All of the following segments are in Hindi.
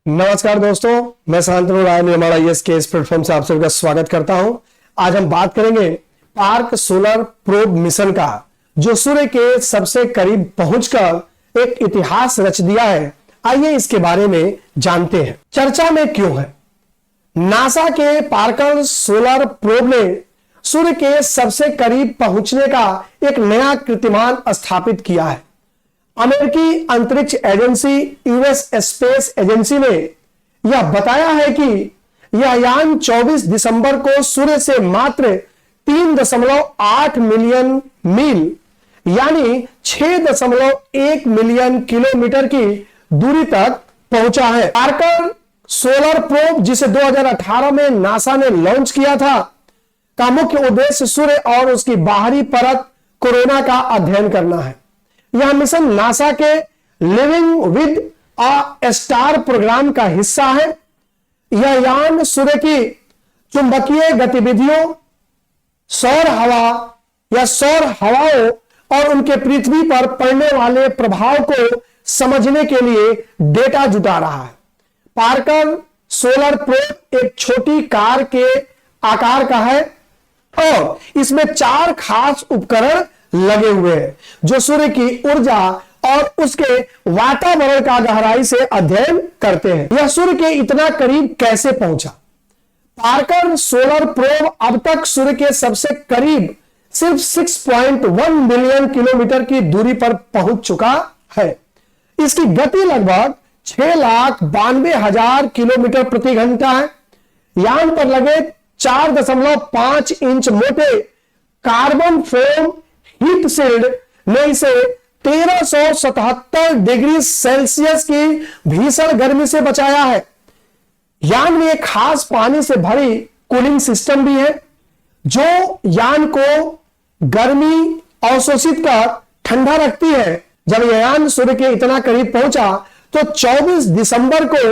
नमस्कार दोस्तों, मैं शांतनु राय निर्मला यस के इस प्लेटफॉर्म से आप सबका स्वागत करता हूं। आज हम बात करेंगे पार्कर सोलर प्रोब मिशन का, जो सूर्य के सबसे करीब पहुंचकर एक इतिहास रच दिया है। आइए इसके बारे में जानते हैं। चर्चा में क्यों है? नासा के पार्कर सोलर प्रोब ने सूर्य के सबसे करीब पहुंचने का एक नया कीर्तिमान स्थापित किया है। अमेरिकी अंतरिक्ष एजेंसी यूएस स्पेस एजेंसी ने यह बताया है कि यह यान 24 दिसंबर को सूर्य से मात्र 3.8 मिलियन मील यानी 6.1 मिलियन किलोमीटर की दूरी तक पहुंचा है। पार्कर सोलर प्रोब, जिसे 2018 में नासा ने लॉन्च किया था, का मुख्य उद्देश्य सूर्य और उसकी बाहरी परत कोरोना का अध्ययन करना है। यह मिशन नासा के living with a star program का हिस्सा है। यह यान सूर्य की चुंबकीय गतिविधियों, सौर हवाओं और उनके पृथ्वी पर पड़ने वाले प्रभाव को समझने के लिए डेटा जुटा रहा है। पार्कर सोलर प्रोब एक छोटी कार के आकार का है और इसमें 4 खास उपकरण लगे हुए हैं जो सूर्य की ऊर्जा और उसके वातावरण का गहराई से अध्ययन करते हैं। यह सूर्य के इतना करीब कैसे पहुंचा? पार्कर सोलर प्रोब अब तक सूर्य के सबसे करीब सिर्फ 6.1 मिलियन किलोमीटर की दूरी पर पहुंच चुका है। इसकी गति लगभग 6,92,000 किलोमीटर प्रति घंटा है। यान पर लगे 4.5 इंच मोटे कार्बन फोम हीट शील्ड ने इसे 1377 डिग्री सेल्सियस की भीषण गर्मी से बचाया है। यान में एक खास पानी से भरी कूलिंग सिस्टम भी है, जो यान को गर्मी अवशोषित कर ठंडा रखती है। जब यह यान सूर्य के इतना करीब पहुंचा तो 24 दिसंबर को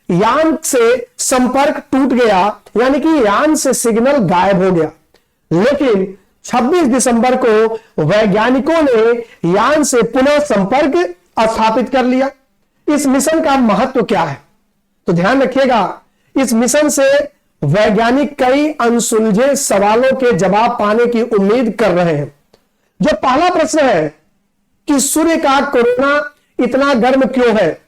यान से संपर्क टूट गया, यानी कि यान से सिग्नल गायब हो गया। लेकिन 26 दिसंबर को वैज्ञानिकों ने यान से पुनः संपर्क स्थापित कर लिया। इस मिशन का महत्व क्या है? तो ध्यान रखिएगा, इस मिशन से वैज्ञानिक कई अनसुलझे सवालों के जवाब पाने की उम्मीद कर रहे हैं। जो पहला प्रश्न है कि सूर्य का कोरोना इतना गर्म क्यों है?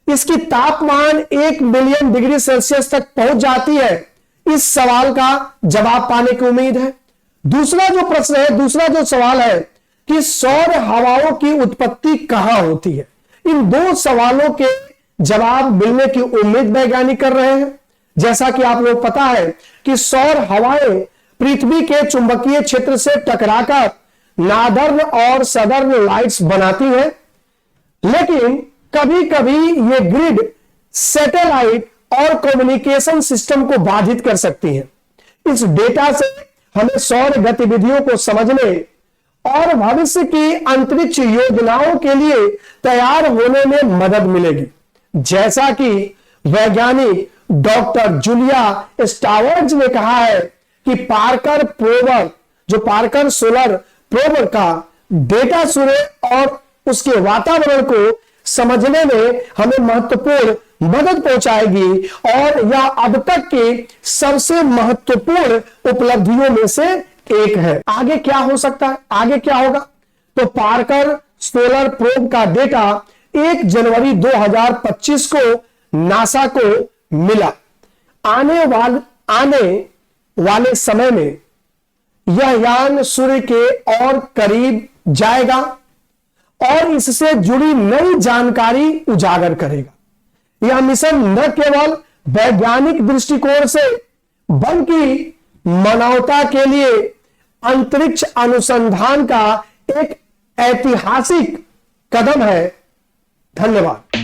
इसकी तापमान 1 मिलियन डिग्री सेल्सियस तक पहुंच जाती है। इस सवाल का जवाब पाने की उम्मीद है। दूसरा जो सवाल है कि सौर हवाओं की उत्पत्ति कहां होती है? इन 2 सवालों के जवाब मिलने की उम्मीद वैज्ञानिक कर रहे हैं। जैसा कि आप लोग पता है कि सौर हवाएं पृथ्वी के चुंबकीय क्षेत्र से टकराकर नादर्न और सदर्न लाइट्स बनाती हैं, लेकिन कभी कभी ये ग्रिड, सैटेलाइट और कम्युनिकेशन सिस्टम को बाधित कर सकती हैं। इस डेटा से हमें सौर गतिविधियों को समझने और भविष्य की अंतरिक्ष योजनाओं के लिए तैयार होने में मदद मिलेगी। जैसा कि वैज्ञानिक डॉक्टर जूलिया स्टावर्ड्स ने कहा है कि पार्कर सोलर प्रोब का डेटा सूर्य और उसके वातावरण को समझने में हमें महत्वपूर्ण मदद पहुंचाएगी और यह अब तक की सबसे महत्वपूर्ण उपलब्धियों में से एक है। आगे क्या हो सकता है? आगे क्या होगा? तो पार्कर सोलर प्रोब का डेटा 1 जनवरी 2025 को नासा को मिला। आने वाले समय में यह यान सूर्य के और करीब जाएगा और इससे जुड़ी नई जानकारी उजागर करेगा। यह मिशन न केवल वैज्ञानिक दृष्टिकोण से बल्कि मानवता के लिए अंतरिक्ष अनुसंधान का एक ऐतिहासिक कदम है। धन्यवाद।